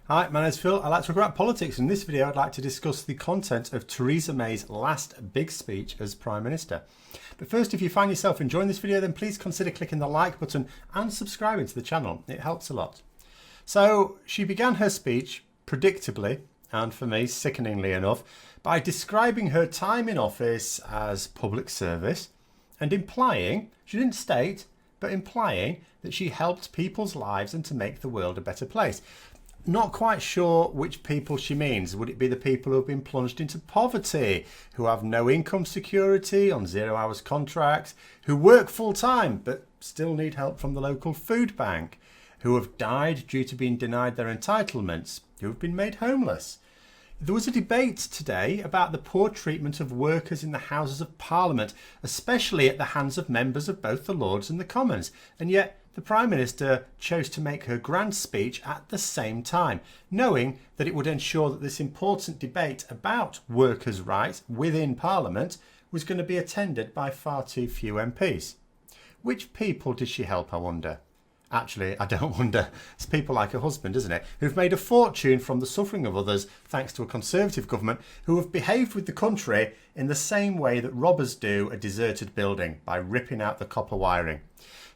Hi, my name's Phil. I like to talk about politics. In this video, I'd like to discuss the content of Theresa May's last big speech as Prime Minister. But first, if you find yourself enjoying this video, then please consider clicking the like button and subscribing to the channel. It helps a lot. So she began her speech predictably, and for me, sickeningly enough, by describing her time in office as public service and implying, she didn't state, but implying that she helped people's lives and to make the world a better place. Not quite sure which people she means. Would it be the people who have been plunged into poverty, who have no income security on 0 hours contracts, who work full time but still need help from the local food bank, who have died due to being denied their entitlements, who have been made homeless? There was a debate today about the poor treatment of workers in the Houses of Parliament, especially at the hands of members of both the Lords and the Commons, and yet the Prime Minister chose to make her grand speech at the same time, knowing that it would ensure that this important debate about workers' rights within Parliament was going to be attended by far too few MPs. Which people did she help, I wonder? Actually, I don't wonder. It's people like her husband, isn't it? Who've made a fortune from the suffering of others thanks to a Conservative government who have behaved with the country in the same way that robbers do a deserted building, by ripping out the copper wiring.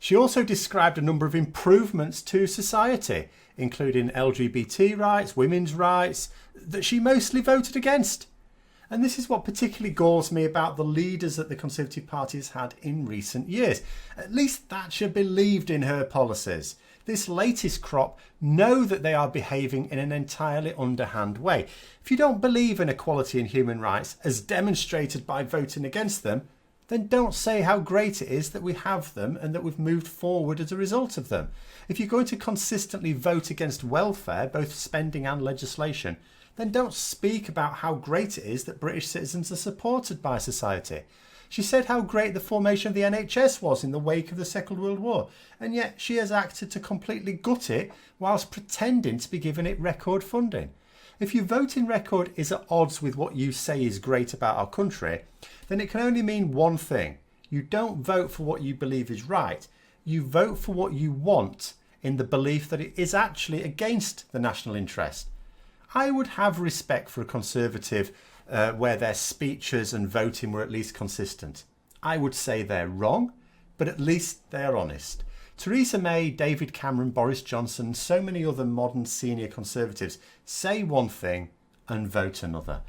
She also described a number of improvements to society, including LGBT rights, women's rights, that she mostly voted against. And this is what particularly galls me about the leaders that the Conservative Party has had in recent years. At least Thatcher believed in her policies. This latest crop know that they are behaving in an entirely underhand way. If you don't believe in equality and human rights, as demonstrated by voting against them, then don't say how great it is that we have them and that we've moved forward as a result of them. If you're going to consistently vote against welfare, both spending and legislation, then don't speak about how great it is that British citizens are supported by society. She said how great the formation of the NHS was in the wake of the Second World War, and yet she has acted to completely gut it whilst pretending to be giving it record funding. If your voting record is at odds with what you say is great about our country, then it can only mean one thing. You don't vote for what you believe is right. You vote for what you want in the belief that it is actually against the national interest. I would have respect for a Conservative where their speeches and voting were at least consistent. I would say they're wrong, but at least they're honest. Theresa May, David Cameron, Boris Johnson, so many other modern senior Conservatives say one thing and vote another.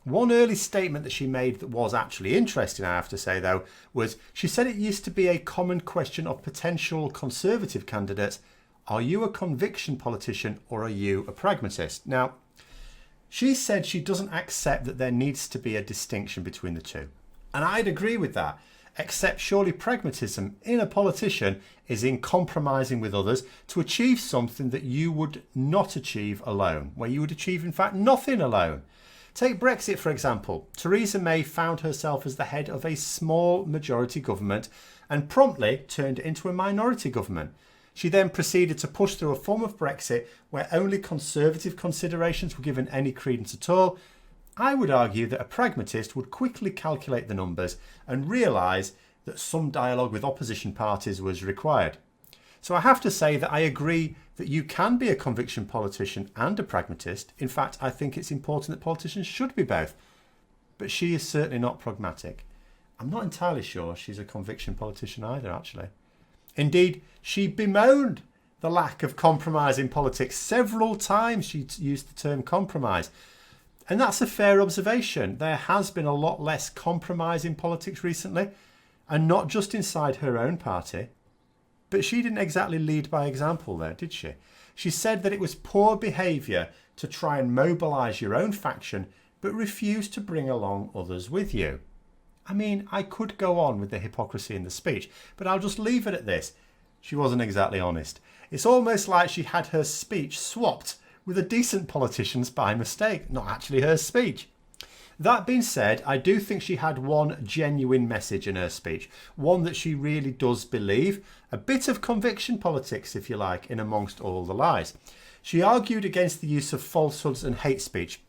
One early statement that she made that was actually interesting, I have to say though, was she said it used to be a common question of potential Conservative candidates: are you a conviction politician or are you a pragmatist? Now, she said she doesn't accept that there needs to be a distinction between the two. And I'd agree with that. Except surely pragmatism in a politician is in compromising with others to achieve something that you would not achieve alone, where you would achieve in fact nothing alone. Take Brexit for example. Theresa May found herself as the head of a small majority government and promptly turned it into a minority government. She then proceeded to push through a form of Brexit where only Conservative considerations were given any credence at all. I would argue that a pragmatist would quickly calculate the numbers and realise that some dialogue with opposition parties was required. So I have to say that I agree that you can be a conviction politician and a pragmatist. In fact, I think it's important that politicians should be both. But she is certainly not pragmatic. I'm not entirely sure she's a conviction politician either, actually. Indeed, she bemoaned the lack of compromise in politics. Several times she used the term compromise. And that's a fair observation. There has been a lot less compromise in politics recently, and not just inside her own party. But she didn't exactly lead by example there, did she? She said that it was poor behaviour to try and mobilise your own faction, but refuse to bring along others with you. I mean, I could go on with the hypocrisy in the speech, but I'll just leave it at this. She wasn't exactly honest. It's almost like she had her speech swapped with a decent politician's by mistake, not actually her speech. That being said, I do think she had one genuine message in her speech, one that she really does believe, a bit of conviction politics, if you like, in amongst all the lies. She argued against the use of falsehoods and hate speech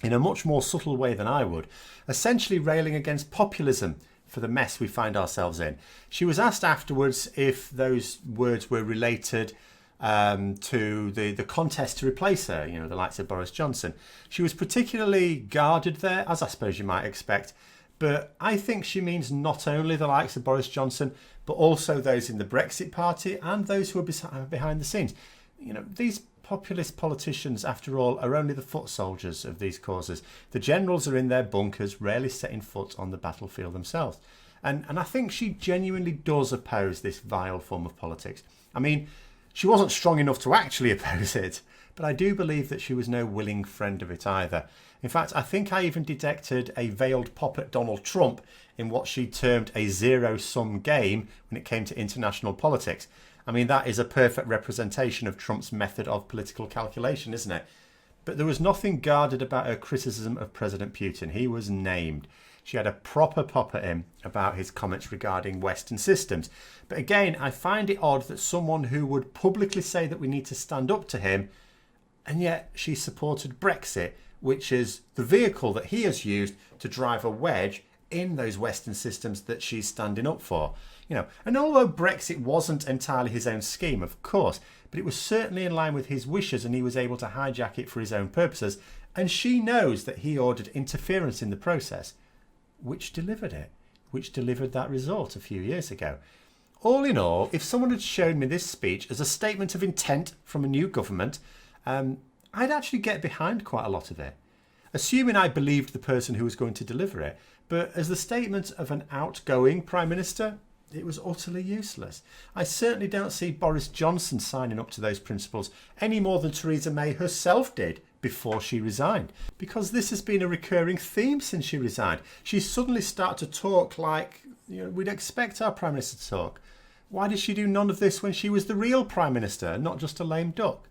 in a much more subtle way than I would, essentially railing against populism for the mess we find ourselves in. She was asked afterwards if those words were related to the contest to replace her, you know, the likes of Boris Johnson. She was particularly guarded there, as I suppose you might expect. But I think she means not only the likes of Boris Johnson, but also those in the Brexit party and those who are behind the scenes. You know, these populist politicians, after all, are only the foot soldiers of these causes. The generals are in their bunkers, rarely setting foot on the battlefield themselves. And I think she genuinely does oppose this vile form of politics. I mean, she wasn't strong enough to actually oppose it, but I do believe that she was no willing friend of it either. In fact, I think I even detected a veiled pop at Donald Trump in what she termed a zero-sum game when it came to international politics. I mean, that is a perfect representation of Trump's method of political calculation, isn't it? But there was nothing guarded about her criticism of President Putin. He was named. She had a proper pop at him about his comments regarding Western systems. But again, I find it odd that someone who would publicly say that we need to stand up to him, and yet she supported Brexit, which is the vehicle that he has used to drive a wedge in those Western systems that she's standing up for. You know, and although Brexit wasn't entirely his own scheme, of course, but it was certainly in line with his wishes, and he was able to hijack it for his own purposes. And she knows that he ordered interference in the process, which delivered it, which delivered that result a few years ago. All in all, if someone had shown me this speech as a statement of intent from a new government, I'd actually get behind quite a lot of it, assuming I believed the person who was going to deliver it. But as the statement of an outgoing Prime Minister, it was utterly useless. I certainly don't see Boris Johnson signing up to those principles any more than Theresa May herself did before she resigned, because this has been a recurring theme since she resigned. She suddenly started to talk like, you know, we'd expect our Prime Minister to talk. Why did she do none of this when she was the real Prime Minister, not just a lame duck?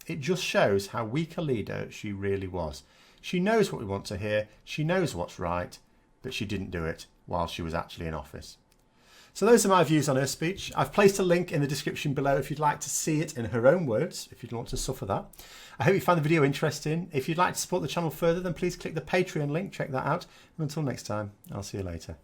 It just shows how weak a leader she really was. She knows what we want to hear, she knows what's right, but she didn't do it while she was actually in office. So those are my views on her speech. I've placed a link in the description below if you'd like to see it in her own words, if you'd want to suffer that. I hope you found the video interesting. If you'd like to support the channel further, then please click the Patreon link, check that out. And until next time, I'll see you later.